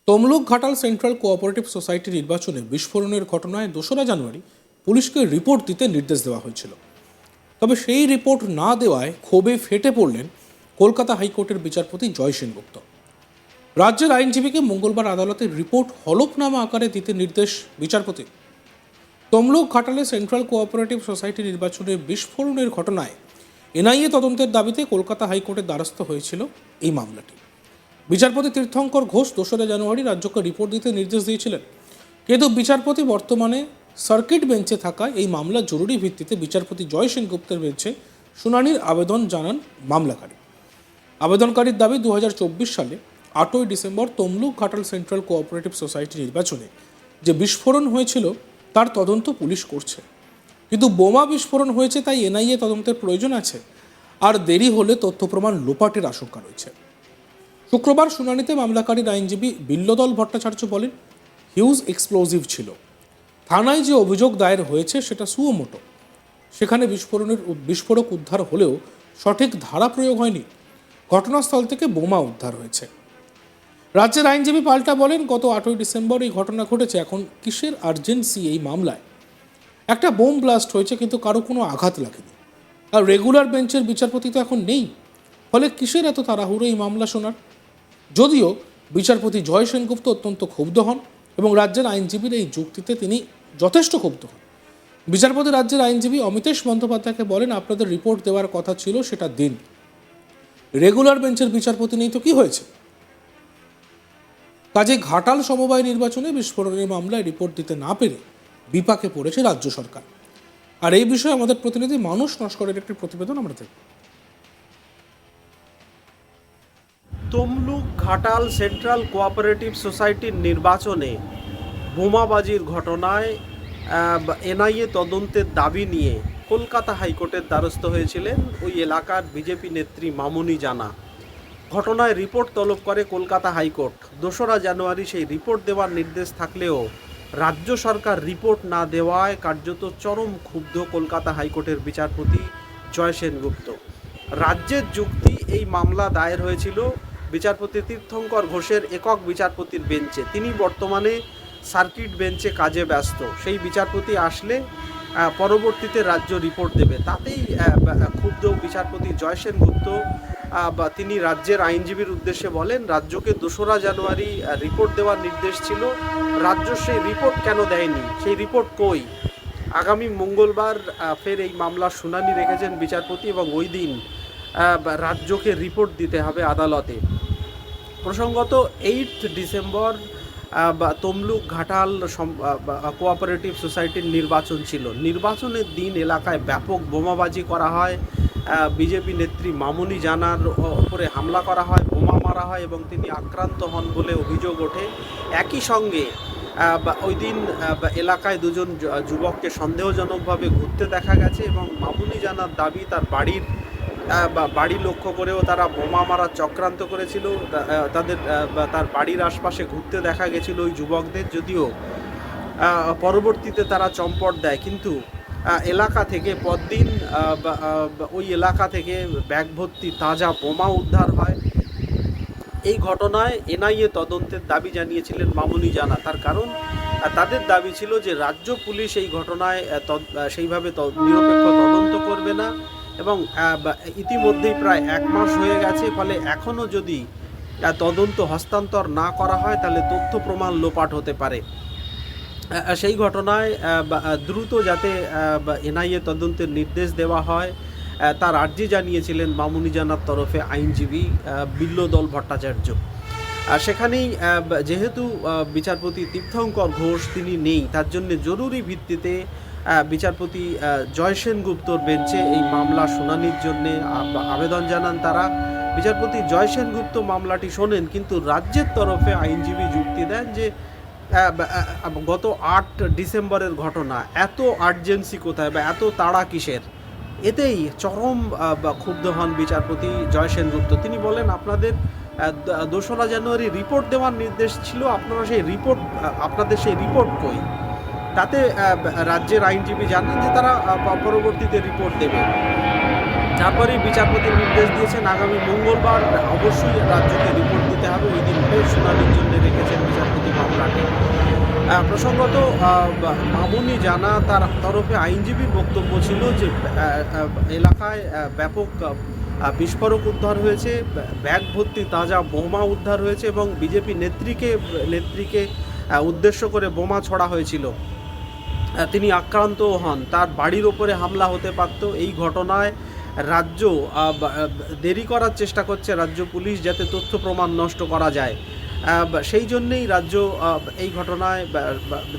Tamluk Ghatal central cooperative society নির্বাচনে বিস্ফোরণের ঘটনায় 2রা জানুয়ারি পুলিশকে রিপোর্ট দিতে নির্দেশ দেওয়া হয়েছিল। তবে সেই রিপোর্ট না দেওয়ায় ক্ষোভে ফেটে পড়লেন কলকাতা হাইকোর্টের বিচারপতি জয় সেনগুপ্ত। রাজ্যের আইনজীবীকে মঙ্গলবার আদালতে রিপোর্ট হলফনামা আকারে দিতে নির্দেশ বিচারপতি। তমলুক ঘাটালে সেন্ট্রাল কোঅপারেটিভ সোসাইটি নির্বাচনে বিস্ফোরণের ঘটনায় এনআইএ তদন্তের দাবিতে কলকাতা হাইকোর্টের দ্বারস্থ হয়েছিল এই মামলাটি। বিচারপতি তীর্থঙ্কর ঘোষ 2রা জানুয়ারি রাজ্যকে রিপোর্ট দিতে নির্দেশ দিয়েছিলেন, কিন্তু বিচারপতি বর্তমানে সার্কিট বেঞ্চে থাকায় এই মামলা জরুরি ভিত্তিতে বিচারপতি জয় সেনগুপ্তের বেঞ্চে শুনানির আবেদন জানান মামলাকারী। আবেদনকারীর দাবি 2024 সালে 8ই December Tamluk Ghatal central cooperative society নির্বাচনে যে বিস্ফোরণ হয়েছিল তার তদন্ত পুলিশ করছে, কিন্তু বোমা বিস্ফোরণ হয়েছে তাই এনআইএ তদন্তের প্রয়োজন আছে, আর দেরি হলে তথ্য প্রমাণ লোপাটের আশঙ্কা রয়েছে। শুক্রবার শুনানিতে মামলাকারীর আইনজীবী বিল্লদল ভট্টাচার্য বলেন, হিউজ এক্সপ্লোজিভ ছিল। থানায় যে অভিযোগ দায়ের হয়েছে সেটা সুমোটো। সেখানে বিস্ফোরক উদ্ধার হলেও সঠিক ধারা প্রয়োগ হয়নি। ঘটনাস্থল থেকে বোমা উদ্ধার হয়েছে। রাজ্যের আইনজীবী পাল্টা বলেন, গত 8ই ডিসেম্বর এই ঘটনা ঘটেছে। এখন কিসের আর্জেন্সি এই মামলায়? একটা বোম ব্লাস্ট হয়েছে, কিন্তু কারো কোনো আঘাত লাগেনি। আর রেগুলার বেঞ্চের বিচারপতি তো এখন নেই, ফলে কিসের এত তাড়াহুড়ো এই মামলা শোনার? যদিও বিচারপতি জয় সেনগুপ্ত অত্যন্ত ক্ষুব্ধ হন এবং রাজ্যের আইনজীবীর এই যুক্তিতে তিনি যথেষ্ট ক্ষুব্ধ হন। বিচারপতি রাজ্যের আইনজীবী অমিতেশ বন্দ্যোপাধ্যায়কে বলেন, আপনাদের রিপোর্ট দেওয়ার কথা ছিল সেটা দিন। রেগুলার বেঞ্চের বিচারপতি নেই তো কি হয়েছে? কাজে ঘাটাল সমবায় নির্বাচনে বিস্ফোরণের মামলায় রিপোর্ট দিতে না পেরে বিপাকে পড়েছে রাজ্য সরকার। আর এই বিষয়ে আমাদের প্রতিনিধি মানুষ নস্করের একটি প্রতিবেদন আমরা দেখব। তমলুক ঘাটাল সেন্ট্রাল কোঅপারেটিভ সোসাইটির নির্বাচনে বোমাবাজির ঘটনায় এনআইএ তদন্তের দাবি নিয়ে কলকাতা হাইকোর্টের দ্বারস্থ হয়েছিলেন ওই এলাকার বিজেপি নেত্রী মামনি জানা। ঘটনায় রিপোর্ট তলব করে কলকাতা হাইকোর্ট। 2রা জানুয়ারি সেই রিপোর্ট দেওয়ার নির্দেশ থাকলেও রাজ্য সরকার রিপোর্ট না দেওয়ায় কার্যত চরম ক্ষুব্ধ কলকাতা হাইকোর্টের বিচারপতি জয় সেনগুপ্ত। রাজ্যের যুক্তি, এই মামলা দায়ের হয়েছিল বিচারপতি তীর্থঙ্কর ঘোষের একক বিচারপতির বেঞ্চে। তিনি বর্তমানে সার্কিট বেঞ্চে কাজে ব্যস্ত। সেই বিচারপতি আসলে পরবর্তীতে রাজ্য রিপোর্ট দেবে। তাতেই ক্ষুব্ধ বিচারপতি জয় সেনগুপ্ত তিনি রাজ্যের আইনজীবীর উদ্দেশ্যে বলেন, রাজ্যকে 2রা জানুয়ারি রিপোর্ট দেওয়ার নির্দেশ ছিল, রাজ্য সেই রিপোর্ট কেন দেয়নি? সেই রিপোর্ট কই? আগামী মঙ্গলবার ফের এই মামলার শুনানি রেখেছেন বিচারপতি এবং ওই দিন রাজ্যকে রিপোর্ট দিতে হবে আদালতে। প্রসঙ্গত 8 ডিসেম্বর তমলুক ঘাটাল কোঅপারেটিভ সোসাইটির নির্বাচন ছিল। নির্বাচনের দিন এলাকায় ব্যাপক বোমাবাজি করা হয়, বিজেপি নেত্রী মামনি জানার ওপরে হামলা করা হয়, বোমা মারা হয় এবং তিনি আক্রান্ত হন বলে অভিযোগ ওঠে। একই সঙ্গে ওই দিন এলাকায় 2জন যুবককে সন্দেহজনকভাবে ঘুরতে দেখা গেছে এবং মামনি জানার দাবি তার বাড়ি লক্ষ্য করেও তারা বোমা মারার চক্রান্ত করেছিল। তার বাড়ির আশপাশে ঘুরতে দেখা গেছিল ওই যুবকদের, যদিও পরবর্তীতে তারা চম্পট দেয়। কিন্তু এলাকা থেকে পরদিন ওই এলাকা থেকে ব্যাগ ভর্তি তাজা বোমা উদ্ধার হয়। এই ঘটনায় এনআইএ তদন্তের দাবি জানিয়েছিলেন মামনি জানা। তার কারণ তাদের দাবি ছিল যে রাজ্য পুলিশ এই ঘটনায় সেইভাবে নিরপেক্ষ তদন্ত করবে না এবং ইতিমধ্যেই প্রায় 1 মাস হয়ে গেছে, ফলে এখনও যদি তদন্ত হস্তান্তর না করা হয় তাহলে তথ্য প্রমাণ লোপাট হতে পারে। সেই ঘটনায় দ্রুত যাতে এনআইএ তদন্তের নির্দেশ দেওয়া হয় তার আর্জি জানিয়েছিলেন মামনি জানার তরফে আইনজীবী বিল্লদল ভট্টাচার্য। সেখানেই যেহেতু বিচারপতি তীর্থঙ্কর ঘোষ তিনি নেই, তার জন্য জরুরি ভিত্তিতে বিচারপতি জয় সেনগুপ্তর বেঞ্চে এই মামলা শুনানির জন্য আবেদন জানান তারা। বিচারপতি জয় সেনগুপ্ত মামলাটি শোনেন, কিন্তু রাজ্যের তরফে আইনজীবী যুক্তি দেন যে গত 8 ডিসেম্বরের ঘটনা, এত আর্জেন্সি কোথায় বা এত তাড়া কিসের? এতেই চরম ক্ষুব্ধ হন বিচারপতি জয় সেনগুপ্ত। তিনি বলেন, আপনাদের 2রা জানুয়ারি রিপোর্ট দেওয়ার নির্দেশ ছিল, আপনাদের সেই রিপোর্ট কই? তাতে রাজ্যের আইনজীবী জানান যে তারা পরবর্তীতে রিপোর্ট দেবে। তারপরেই বিচারপতি নির্দেশ দিয়েছেন আগামী মঙ্গলবার অবশ্যই রাজ্যকে রিপোর্ট দিতে হবে। ওই দিন ফের শুনানির জন্য রেখেছেন বিচারপতি মামলাটি। প্রসঙ্গত মামুনি জানা তার তরফে আইনজীবীর বক্তব্য ছিল যে এলাকায় ব্যাপক বিস্ফোরক উদ্ধার হয়েছে, ব্যাগ ভর্তি তাজা বোমা উদ্ধার হয়েছে এবং বিজেপি নেত্রীকে উদ্দেশ্য করে বোমা ছোড়া হয়েছিল। তিনি আক্রান্তও হন, তার বাড়ির ওপরে হামলা হতে পারত। এই ঘটনায় রাজ্য দেরি করার চেষ্টা করছে রাজ্য পুলিশ, যাতে তথ্য প্রমাণ নষ্ট করা যায়। সেই জন্যেই রাজ্য এই ঘটনায়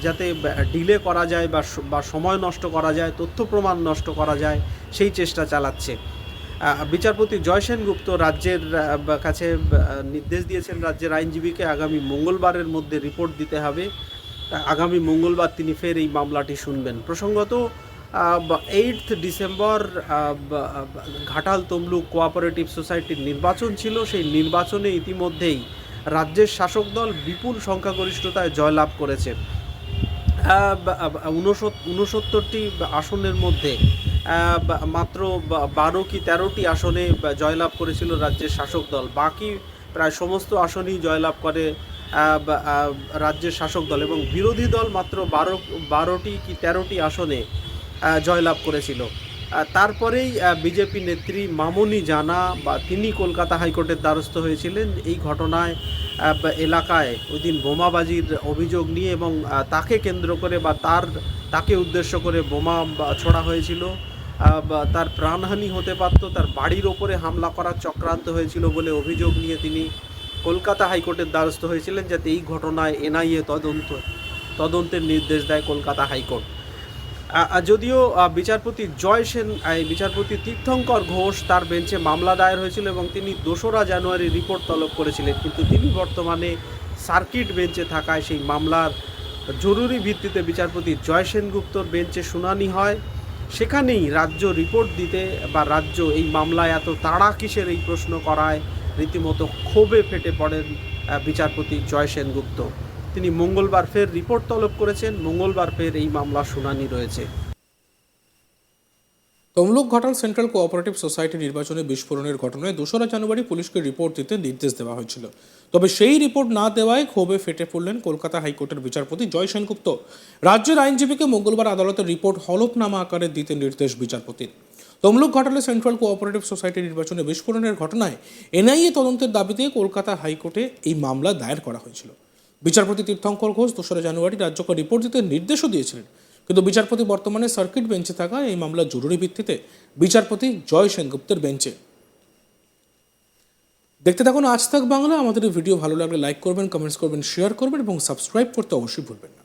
যাতে ডিলে করা যায় বা সময় নষ্ট করা যায়, তথ্য প্রমাণ নষ্ট করা যায়, সেই চেষ্টা চালাচ্ছে। বিচারপতি জয় সেনগুপ্ত রাজ্যের কাছে নির্দেশ দিয়েছেন রাজ্যের আইনজীবীকে আগামী মঙ্গলবারের মধ্যে রিপোর্ট দিতে হবে। আগামী মঙ্গলবার তিনি ফের এই মামলাটি শুনবেন। প্রসঙ্গত 8 ডিসেম্বর ঘাটাল তমলুক কোঅপারেটিভ সোসাইটির নির্বাচন ছিল। সেই নির্বাচনে ইতিমধ্যেই রাজ্যের শাসক দল বিপুল সংখ্যাগরিষ্ঠতায় জয়লাভ করেছে। 69টি আসনের মধ্যে মাত্র 12 কি 13টি আসনে জয়লাভ করেছিল রাজ্যের শাসক দল। বাকি প্রায় সমস্ত আসনই জয়লাভ করে রাজ্যের শাসক দল, এবং বিরোধী দল মাত্র 12টি কি 13টি আসনে জয়লাভ করেছিল। তারপরেই বিজেপি নেত্রী মামুনি জানা তিনি কলকাতা হাইকোর্টের দ্বারস্থ হয়েছিলেন এই ঘটনায়। এলাকায় ওই দিন বোমাবাজির অভিযোগ নিয়ে এবং তাকে কেন্দ্র করে তাকে উদ্দেশ্য করে বোমা ছোড়া হয়েছিল। তার প্রাণহানি হতে পারত, তার বাড়ির ওপরে হামলা করার চক্রান্ত হয়েছিল বলে অভিযোগ নিয়ে তিনি কলকাতা হাইকোর্টের দ্বারস্থ হয়েছিলেন, যাতে এই ঘটনায় এনআইএ তদন্তের নির্দেশ দেয় কলকাতা হাইকোর্ট। যদিও বিচারপতি তীর্থঙ্কর ঘোষ তার বেঞ্চে মামলা দায়ের হয়েছিল এবং তিনি 2রা জানুয়ারি রিপোর্ট তলব করেছিলেন, কিন্তু তিনি বর্তমানে সার্কিট বেঞ্চে থাকায় সেই মামলার জরুরি ভিত্তিতে বিচারপতি জয় সেনগুপ্তর বেঞ্চে শুনানি হয়। সেখানেই রাজ্য রিপোর্ট দিতে রাজ্য এই মামলায় এত তাড়া কিসের এই প্রশ্ন করায় রীতিমতো ক্ষোভে ফেটে পড়েন বিচারপতি জয় সেনগুপ্ত। তিনি মঙ্গলবার ফের রিপোর্ট তলব করেছেন, মঙ্গলবার ফের এই মামলার শুনানি রয়েছে। Tamluk Ghatal central cooperative society নির্বাচনে বিস্ফোরণের ঘটনায় 2রা জানুয়ারি পুলিশকে রিপোর্ট দিতে নির্দেশ দেওয়া হয়েছিল। তবে সেই রিপোর্ট না দেওয়ায় ক্ষোভে ফেটে পড়লেন কলকাতা হাইকোর্টের বিচারপতি জয় সেনগুপ্ত। রাজ্যের আইনজীবীকে মঙ্গলবার আদালতের রিপোর্ট হলফনামা আকারে দিতে নির্দেশ বিচারপতির। তমলুক ঘাটালে সেন্ট্রাল কোঅপারেটিভ সোসাইটি নির্বাচনে বিস্ফোরণের ঘটনায় এনআইএ তদন্তের দাবিতে কলকাতা হাইকোর্টে এই মামলা দায়ের করা হয়েছিল। বিচারপতি তীর্থঙ্কর ঘোষ 2রা জানুয়ারি রাজ্যকে রিপোর্ট দিতে নির্দেশও দিয়েছিলেন, কিন্তু বিচারপতি বর্তমানে সার্কিট বেঞ্চে থাকায় এই মামলা জরুরি ভিত্তিতে বিচারপতি জয় সেনগুপ্তের বেঞ্চে। দেখতে থাকুন আজ তাক বাংলা। আমাদের এই ভিডিও ভালো লাগলে লাইক করবেন, কমেন্টস করবেন, শেয়ার করবেন এবং সাবস্ক্রাইব করতে অবশ্যই ভুলবেন না।